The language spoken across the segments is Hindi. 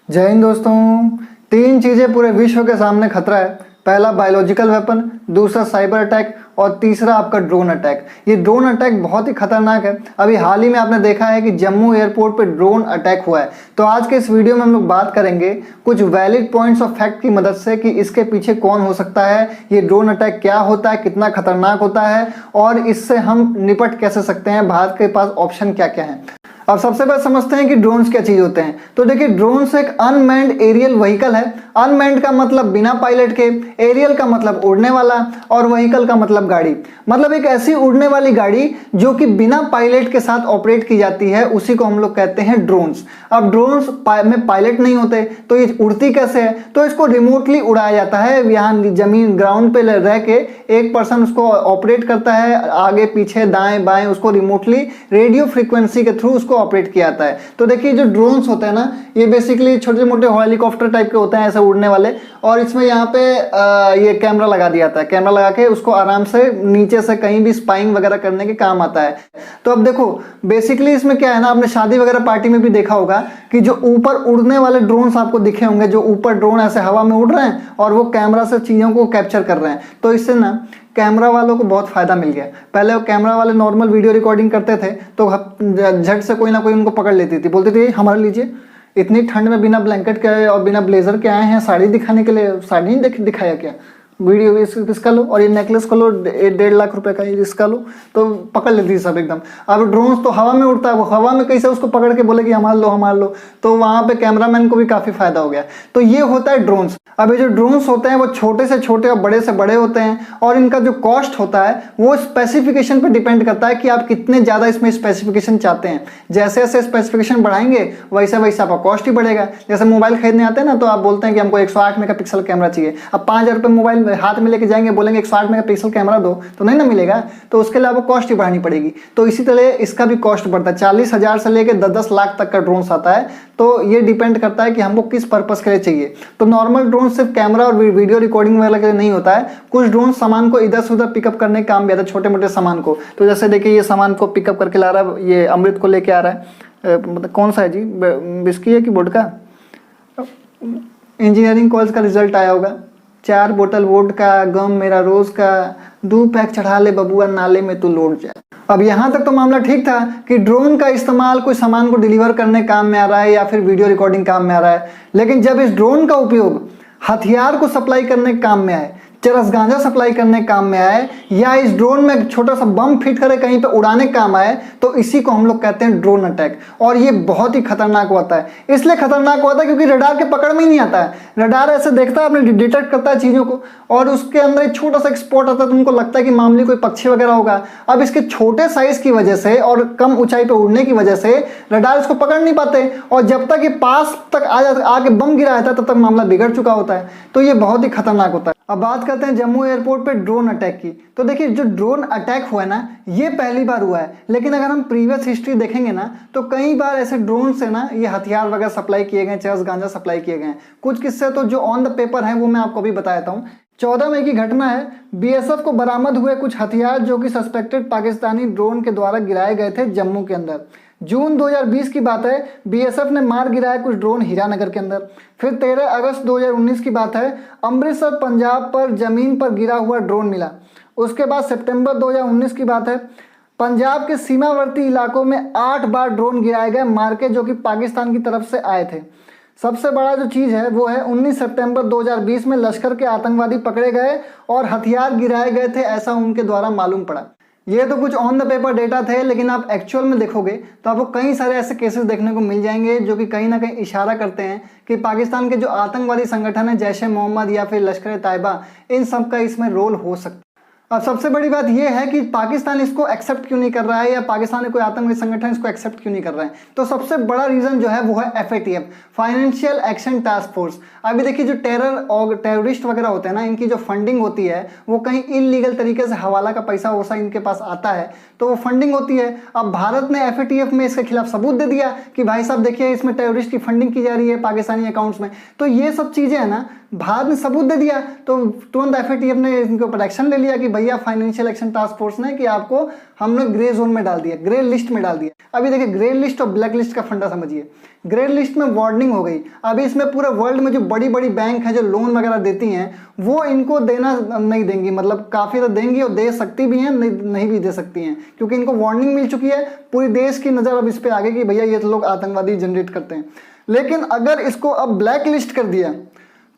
जय हिंद दोस्तों। तीन चीजें पूरे विश्व के सामने खतरा है। पहला बायोलॉजिकल वेपन, दूसरा साइबर अटैक और तीसरा आपका ड्रोन अटैक। ये ड्रोन अटैक बहुत ही खतरनाक है। अभी हाल ही में आपने देखा है कि जम्मू एयरपोर्ट पे ड्रोन अटैक हुआ है। तो आज के इस वीडियो में हम लोग बात करेंगे कुछ वैलिड पॉइंट्स ऑफ फैक्ट की मदद से कि इसके पीछे कौन हो सकता है, ये ड्रोन अटैक क्या होता है, कितना खतरनाक होता है और इससे हम निपट कैसे सकते हैं, भारत के पास ऑप्शन क्या क्या है। अब सबसे पहले समझते हैं कि ड्रोन्स क्या चीज होते हैं। तो देखिए, ड्रोन्स एक अनमैन्ड एरियल व्हीकल है। अनमैन्ड का मतलब बिना पायलट के, एरियल का मतलब उड़ने वाला और व्हीकल का मतलब गाड़ी। मतलब एक ऐसी उड़ने वाली गाड़ी जो कि बिना पायलट के साथ ऑपरेट की जाती है, उसी को हम लोग कहते हैं ड्रोन्स। अब ड्रोन्स में पायलट नहीं होते तो ये उड़ती कैसे है? तो इसको रिमोटली उड़ाया जाता है। यहाँ जमीन ग्राउंड पे रह के एक पर्सन उसको ऑपरेट करता है, आगे पीछे दाएं बाएं उसको रिमोटली रेडियो फ्रीक्वेंसी के थ्रू उसको ऑपरेट किया जाता है। तो देखिए, जो ड्रोन्स होते हैं ना, ये बेसिकली छोटे मोटे हेलीकॉप्टर टाइप के होते हैं, ऐसे उड़ने वाले। और इसमें यहाँ पे ये कैमरा लगा दिया जाता है। कैमरा लगा के उसको आराम से नीचे से कहीं भी स्पाइंग वगैरह करने के काम आता है। तो अब देखो, बेसिकली इसमें क्या है ना, आपने शादी वगैरह पार्टी में भी देखा होगा कि जो ऊपर उड़ने वाले ड्रोन्स आपको दिखे होंगे, जो ऊपर ड्रोन ऐसे हवा में उड़ रहे हैं और वो कैमरा से चीजों को कैप्चर कर रहे हैं। तो इससे ना कैमरा वालों को बहुत फायदा मिल गया। पहले वो कैमरा वाले नॉर्मल वीडियो रिकॉर्डिंग करते थे तो झट से कोई ना कोई उनको पकड़ लेती थी, बोलती थी हमारे लीजिए, इतनी ठंड में बिना ब्लैंकेट के और बिना ब्लेजर के आए हैं, साड़ी दिखाने के लिए, साड़ी नहीं दिखाया क्या, वीडियो इसका लो और ये नेकलेस को लो, 1.5 लाख रुपए का इसका लो, तो पकड़ लेती है सब एकदम। अब ड्रोन्स तो हवा में उड़ता है, वो हवा में कैसे उसको पकड़ के बोले कि हमार लो, तो वहां पे कैमरामैन को भी काफी फायदा हो गया। तो ये होता है ड्रोन्स। अब ये जो ड्रोन्स होते हैं वो छोटे से छोटे और बड़े से बड़े होते हैं, और इनका जो कॉस्ट होता है वो स्पेसिफिकेशन पर डिपेंड करता है कि आप कितने ज्यादा इसमें स्पेसिफिकेशन चाहते हैं। जैसे जैसे स्पेसिफिकेशन बढ़ाएंगे वैसे वैसे आपका कॉस्ट ही बढ़ेगा। जैसे मोबाइल खरीदने आते हैं ना, तो आप बोलते हैं कि हमको 108 मेगापिक्सल कैमरा चाहिए। अब 5,000 रुपये मोबाइल हाथ में लेके जाएंगे, बोलेंगे 108 मेगापिक्सल कैमरा दो, तो नहीं ना मिलेगा। तो उसके लिए आपको कॉस्ट ही बढ़ानी पड़ेगी। तो इसी तरह इसका भी कॉस्ट बढ़ता है। 40,000 से लेकर 10-10 लाख तक का ड्रोन आता है। तो ये डिपेंड करता है कि हमको किस पर्पस के लिए चाहिए। तो नॉर्मल ड्रोन सिर्फ कैमरा और वीडियो रिकॉर्डिंग वगैरह के लिए नहीं होता है। कुछ ड्रोन सामान को इधर से उधर पिकअप करने का काम भी आता है, छोटे मोटे सामान को। तो जैसे देखिए, ये सामान को पिकअप करके ला रहा है, ये अमृत को लेके आ रहा है। मतलब कौन सा है जी, बिस्की है कि वोडका? इंजीनियरिंग कॉलेज का रिजल्ट आया होगा। 4 बोतल वोडका, गम मेरा रोज का, 2 पैक चढ़ा ले बबुआ, नाले में तू लौट जाए। अब यहाँ तक तो मामला ठीक था कि ड्रोन का इस्तेमाल कोई सामान को डिलीवर करने काम में आ रहा है या फिर वीडियो रिकॉर्डिंग काम में आ रहा है। लेकिन जब इस ड्रोन का उपयोग हथियार को सप्लाई करने के काम में आए, चरस गांजा सप्लाई करने के काम में आए, या इस ड्रोन में एक छोटा सा बम फिट करे कहीं पे उड़ाने काम आए, तो इसी को हम लोग कहते हैं ड्रोन अटैक। और ये बहुत ही खतरनाक होता है। इसलिए खतरनाक होता है क्योंकि रडार के पकड़ में ही नहीं आता है। रडार ऐसे देखता है, अपने डिटेक्ट करता है चीजों को, और उसके अंदर एक छोटा सा स्पॉट आता है तो उनको लगता है कि मामूली कोई पक्षी वगैरह होगा। अब इसके छोटे साइज की वजह से और कम ऊंचाई पर उड़ने की वजह से रडार इसको पकड़ नहीं पाते, और जब तक ये पास तक आके बम गिरा जाता है तब तक मामला बिगड़ चुका होता है। तो ये बहुत ही खतरनाक होता है। अब बात करते हैं जम्मू एयरपोर्ट पे ड्रोन अटैक की। तो देखिए, जो ड्रोन अटैक हुआ है ना, ये पहली बार हुआ है। लेकिन अगर हम प्रीवियस हिस्ट्री देखेंगे ना, तो कई बार ऐसे ड्रोन से ना ये हथियार वगैरह सप्लाई किए गए, चरस गांजा सप्लाई किए गए हैं। कुछ किस्से तो जो ऑन द पेपर हैं वो मैं आपको अभी बता देता हूँ। 14 मई की घटना है। बीएसएफ को बरामद हुए कुछ हथियार जो कि सस्पेक्टेड पाकिस्तानी ड्रोन के द्वारा गिराए गए थे जम्मू के अंदर। जून 2020 की बात है, बीएसएफ ने मार गिराया कुछ ड्रोन हीरानगर के अंदर। फिर 13 अगस्त 2019 की बात है, अमृतसर पंजाब पर जमीन पर गिरा हुआ ड्रोन मिला। उसके बाद सितंबर 2019 की बात है, पंजाब के सीमावर्ती इलाकों में 8 बार ड्रोन गिराए गए मार के, जो कि पाकिस्तान की तरफ से आए थे। सबसे बड़ा जो चीज है वो है 19 सितंबर 2020 में लश्कर के आतंकवादी पकड़े गए और हथियार गिराए गए थे, ऐसा उनके द्वारा मालूम पड़ा। ये तो कुछ ऑन द पेपर डेटा थे, लेकिन आप एक्चुअल में देखोगे तो आपको कई सारे ऐसे केसेस देखने को मिल जाएंगे जो कि कहीं ना कहीं इशारा करते हैं कि पाकिस्तान के जो आतंकवादी संगठन है, जैश ए मोहम्मद या फिर लश्कर ए तैयबा, इन सब का इसमें रोल हो सकता है। अब सबसे बड़ी बात यह है कि पाकिस्तान इसको एक्सेप्ट क्यों नहीं कर रहा है, या पाकिस्तान के कोई आतंकवादी संगठन इसको एक्सेप्ट क्यों नहीं कर रहे हैं। तो सबसे बड़ा रीजन जो है वो है FATF, financial action task force. अभी देखिए, जो टेररिस्ट वगैरह होते हैं ना, इनकी जो फंडिंग होती है वो कहीं इलीगल तरीके से हवाला का पैसा वैसा इनके पास आता है, तो वो फंडिंग होती है। अब भारत ने FATF में इसके खिलाफ सबूत दे दिया कि भाई साहब देखिए, इसमें टेररिस्ट की फंडिंग की जा रही है पाकिस्तानी अकाउंट्स में। तो ये सब चीजें है ना, भारत ने सबूत दे दिया, तो तुरंत FATF ने इनके ऊपर एक्शन ले लिया कि भैया फाइनेंशियल एक्शन टास्क फोर्स ने कि आपको हमने ग्रे जोन में डाल दिया, ग्रे लिस्ट में डाल दिया। अभी देखिए ग्रे लिस्ट और ब्लैक लिस्ट का फंडा समझिए। ग्रे लिस्ट में वार्निंग हो गई, अभी इसमें पूरे वर्ल्ड में जो बड़ी बड़ी बैंक है जो लोन वगैरह देती हैं वो इनको देना नहीं देंगी, मतलब काफ़ी तो देंगी और दे सकती भी हैं, नहीं भी दे सकती हैं, क्योंकि इनको वार्निंग मिल चुकी है। पूरी देश की नज़र अब इस पर आ गई कि भैया ये तो लोग आतंकवादी जनरेट करते हैं। लेकिन अगर इसको अब ब्लैक लिस्ट कर दिया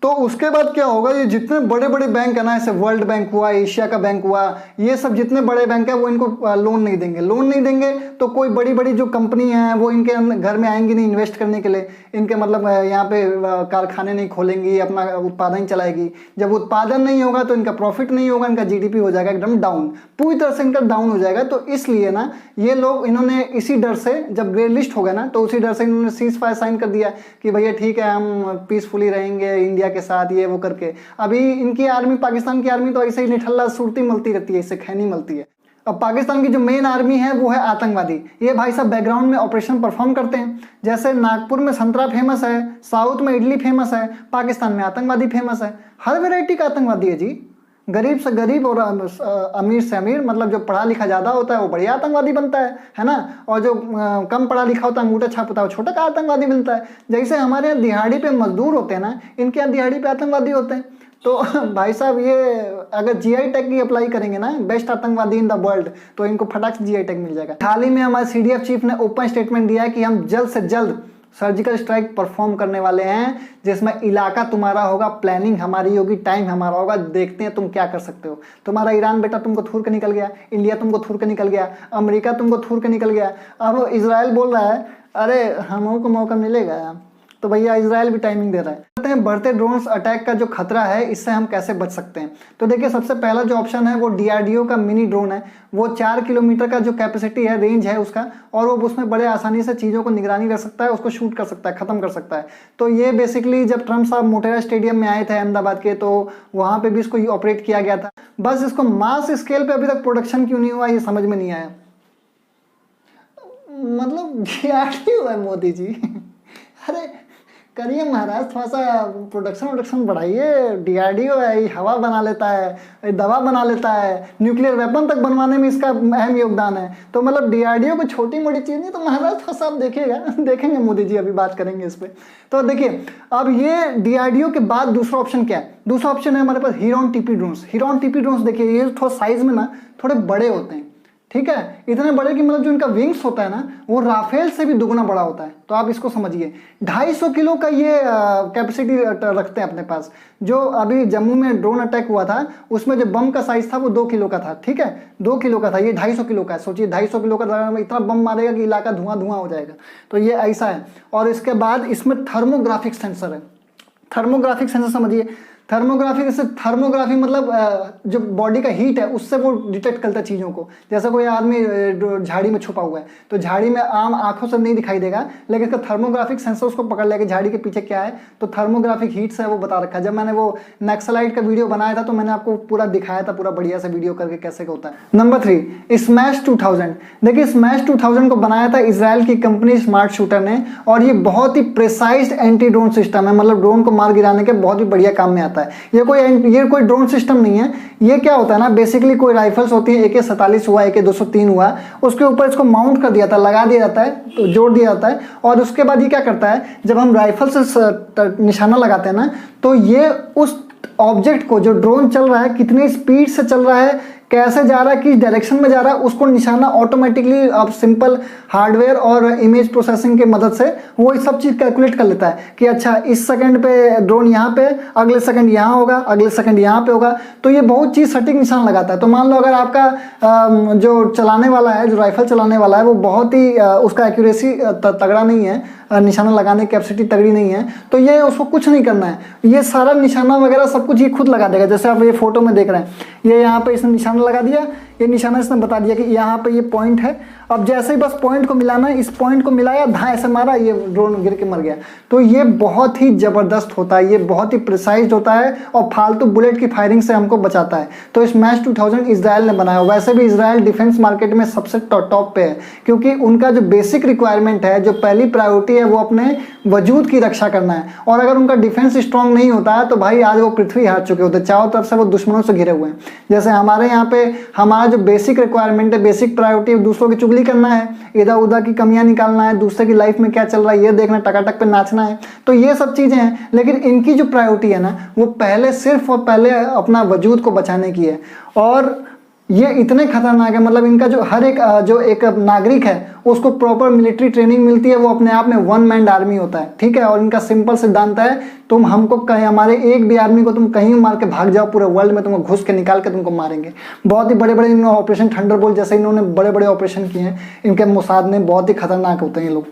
तो उसके बाद क्या होगा, ये जितने बड़े बड़े बैंक है ना, जैसे वर्ल्ड बैंक हुआ, एशिया का बैंक हुआ, ये सब जितने बड़े बैंक है वो इनको लोन नहीं देंगे। लोन नहीं देंगे तो कोई बड़ी बड़ी जो कंपनी है वो इनके घर में आएंगी नहीं इन्वेस्ट करने के लिए, इनके मतलब यहाँ पे कारखाने नहीं खोलेंगी, अपना उत्पादन चलाएगी। जब उत्पादन नहीं होगा तो इनका प्रॉफिट नहीं होगा, इनका जीडीपी हो जाएगा एकदम डाउन, पूरी तरह से इनका डाउन हो जाएगा। तो इसलिए ना ये लोग इन्होंने इसी डर से, जब ग्रे लिस्ट हो गया ना तो उसी डर से इन्होंने सीज फायर साइन कर दिया कि भैया ठीक है हम पीसफुली रहेंगे इंडिया के साथ, ये वो करके। अभी इनकी आर्मी, पाकिस्तान की आर्मी तो ऐसे ही निठल्ला सुरती मिलती रहती है, इससे खैनी मिलती है। अब पाकिस्तान की जो मेन आर्मी है वो है आतंकवादी। ये भाई साहब बैकग्राउंड में ऑपरेशन परफॉर्म करते हैं। जैसे नागपुर में संतरा फेमस है, साउथ में इडली फेमस है, पाकिस्तान में आतंकवादी फेमस है। हर वैरायटी का आतंकवादी है जी, गरीब से गरीब और अमीर से अमीर, मतलब जो पढ़ा लिखा ज़्यादा होता है वो बढ़िया आतंकवादी बनता है ना, और जो कम पढ़ा लिखा होता है अंगूठा छाप होता है वो छोटा का आतंकवादी बनता है। जैसे हमारे यहाँ दिहाड़ी पे मजदूर होते हैं ना, इनके यहाँ दिहाड़ी पे आतंकवादी होते हैं। तो भाई साहब ये अगर जीआई टैग की अप्लाई करेंगे ना, बेस्ट आतंकवादी इन द वर्ल्ड, तो इनको फटाक से जीआई टैग मिल जाएगा। हाल ही में हमारे सीडीएफ चीफ ने ओपन स्टेटमेंट दिया है कि हम जल्द से जल्द सर्जिकल स्ट्राइक परफॉर्म करने वाले हैं, जिसमें इलाका तुम्हारा होगा, प्लानिंग हमारी होगी, टाइम हमारा होगा, देखते हैं तुम क्या कर सकते हो। तुम्हारा ईरान बेटा तुमको थूर के निकल गया, इंडिया तुमको थूर के निकल गया, अमेरिका तुमको थूर के निकल गया। अब इजराइल बोल रहा है अरे हम को मौका मिलेगा, तो भैया इजराइल भी टाइमिंग दे रहा है। कहते हैं बढ़ते ड्रोन्स अटैक का जो खतरा है इससे हम कैसे बच सकते हैं। तो देखिए सबसे पहला जो ऑप्शन है वो डीआरडीओ का मिनी ड्रोन है। वो 4 किलोमीटर का जो कैपेसिटी है, रेंज है उसका, और वो उसमें बड़े आसानी से चीज़ों को निगरानी रख सकता है, उसको शूट कर सकता है, ख़त्म कर सकता है। तो ये बेसिकली जब ट्रम्प साहब मोटेरा स्टेडियम में आए थे अहमदाबाद के, तो वहाँ पर भी इसको ऑपरेट किया गया था। बस इसको मास स्केल पर अभी तक प्रोडक्शन क्यों नहीं हुआ ये समझ में नहीं आया। मतलब डीआरडीओ है मोदी जी अरे करिए महाराज, थोड़ा सा प्रोडक्शन बढ़ाइए। डीआरडीओ है, ये हवा बना लेता है, ये दवा बना लेता है, न्यूक्लियर वेपन तक बनवाने में इसका अहम योगदान है। तो मतलब डीआरडीओ को छोटी मोटी चीज़ नहीं, तो महाराज थोड़ा सा आप देखिएगा, देखेंगे मोदी जी, अभी बात करेंगे इस पर। तो देखिए अब ये डीआरडीओ के बाद दूसरा ऑप्शन क्या है। दूसरा ऑप्शन है हमारे पास Heron TP drones. Heron TP drones देखिए ये थोड़ा साइज में ना थोड़े बड़े होते हैं, ठीक है, इतने बड़े कि मतलब जो इनका विंग्स होता है ना वो राफेल से भी दुगना बड़ा होता है। तो आप इसको समझिए 250 किलो का ये कैपेसिटी रखते हैं अपने पास। जो अभी जम्मू में ड्रोन अटैक हुआ था उसमें जो बम का साइज था वो 2 किलो का था, ठीक है, 2 किलो का था, ये 250 किलो का है। सोचिए 250 किलो का इतना बम मारेगा कि इलाका धुआं धुआं हो जाएगा। तो ये ऐसा है। और इसके बाद इसमें थर्मोग्राफिक सेंसर है। थर्मोग्राफिक सेंसर समझिए, थर्मोग्राफी मतलब जो बॉडी का हीट है उससे वो डिटेक्ट करता है चीज़ों को। जैसे कोई आदमी झाड़ी में छुपा हुआ है तो झाड़ी में आम आंखों से नहीं दिखाई देगा, लेकिन इसका थर्मोग्राफिक सेंसर उसको पकड़ लेगा झाड़ी के पीछे क्या है। तो थर्मोग्राफिक हीट से वो बता रखा है। जब मैंने वो नक्सलाइट का वीडियो बनाया था तो मैंने आपको पूरा दिखाया था, पूरा बढ़िया से वीडियो करके कैसे होता है। Number 3 smash 2000। देखिए स्मैश 2000 को बनाया था इसराइल की कंपनी स्मार्ट शूटर ने, और ये बहुत ही प्रिसाइज एंटी ड्रोन सिस्टम है, मतलब ड्रोन को मार गिराने के बहुत ही बढ़िया काम में आता है। ये कोई ड्रोन सिस्टम नहीं है। ये क्या होता है ना, बेसिकली कोई राइफल्स होती है, AK-47 हुआ, AK-203 हुआ, उसके ऊपर इसको माउंट कर दिया था, लगा दिया जाता है, तो जोड़ दिया जाता है। और उसके बाद ये क्या करता है, जब हम राइफल से निशाना लगाते हैं ना, तो ये उस ऑब्जेक्ट को, जो ड्रोन चल रहा है, कितनी स्पीड से चल रहा है, कैसे जा रहा है, किस डायरेक्शन में जा रहा है, उसको निशाना ऑटोमेटिकली अब सिंपल हार्डवेयर और इमेज प्रोसेसिंग की मदद से वो ये सब चीज़ कैलकुलेट कर लेता है कि अच्छा इस सेकंड पे ड्रोन यहाँ पे, अगले सेकंड यहाँ होगा, अगले सेकंड यहाँ पे होगा। तो ये बहुत चीज़ सटीक निशान लगाता है। तो मान लो अगर आपका जो चलाने वाला है, जो राइफल चलाने वाला है, वो बहुत ही उसका एक्यूरेसी तगड़ा नहीं है, निशाना लगाने की कैपेसिटी तगड़ी नहीं है, तो ये उसको कुछ नहीं करना है, ये सारा निशाना वगैरह सब कुछ ये खुद लगा देगा। जैसे आप ये फोटो में देख रहे हैं, ये यहाँ पे इसने निशाना लगा दिया, ये निशाना इसने बता दिया कि यहाँ पे ये पॉइंट है। अब जैसे ही बस पॉइंट को मिलाना, इस पॉइंट को मिलाया, धाए से मारा, ये ड्रोन गिर के मर गया। तो ये बहुत ही ज़बरदस्त होता है, ये बहुत ही प्रिसाइज होता है और फालतू बुलेट की फायरिंग से हमको बचाता है। तो इस मैच 2000 इजराइल ने बनाया। वैसे भी इजराइल डिफेंस मार्केट में सबसे टॉप पे है, क्योंकि उनका जो बेसिक रिक्वायरमेंट है, जो पहली प्रायोरिटी है, वो अपने वजूद की रक्षा करना है। और अगर उनका डिफेंस स्ट्रांग नहीं होता है तो भाई आज वो पृथ्वी हार चुके होते, चारों तरफ से वो दुश्मनों से घिरे हुए हैं। जैसे हमारे यहाँ पे हमारा जो बेसिक रिक्वायरमेंट है, बेसिक प्रायोरिटी है, दूसरों की चुगली करना है, इधर उधर की कमियां निकालना है, दूसरे की लाइफ में क्या चल रहा है ये देखना, टकाटक पे नाचना है, तो ये सब चीज़ें हैं। लेकिन इनकी जो प्रायोरिटी है ना, वो पहले सिर्फ और पहले अपना वजूद को बचाने की है। और ये इतने खतरनाक है, मतलब इनका जो हर एक जो एक नागरिक है उसको प्रॉपर मिलिट्री ट्रेनिंग मिलती है, वो अपने आप में वन मैन आर्मी होता है, ठीक है। और इनका सिंपल सिद्धांत है, तुम हमको कहीं, हमारे एक भी आदमी को तुम कहीं मार के भाग जाओ, पूरे वर्ल्ड में तुमको घुस के निकाल के तुमको मारेंगे। बहुत ही बड़े बड़े इन्होंने ऑपरेशन थंडरबोल्ट जैसे इन्होंने बड़े बड़े ऑपरेशन किए हैं इनके मोसाद ने, बहुत ही खतरनाक होते हैं ये लोग।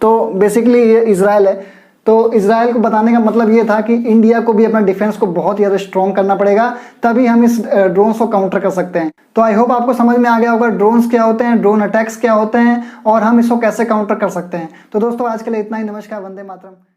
तो बेसिकली ये इजराइल है। तो इजराइल को बताने का मतलब ये था कि इंडिया को भी अपना डिफेंस को बहुत ज़्यादा स्ट्रॉन्ग करना पड़ेगा, तभी हम इस ड्रोन्स को काउंटर कर सकते हैं। तो आई होप आपको समझ में आ गया होगा ड्रोन्स क्या होते हैं, ड्रोन अटैक्स क्या होते हैं और हम इसको कैसे काउंटर कर सकते हैं। तो दोस्तों आज के लिए इतना ही। नमस्कार, वंदे मातरम।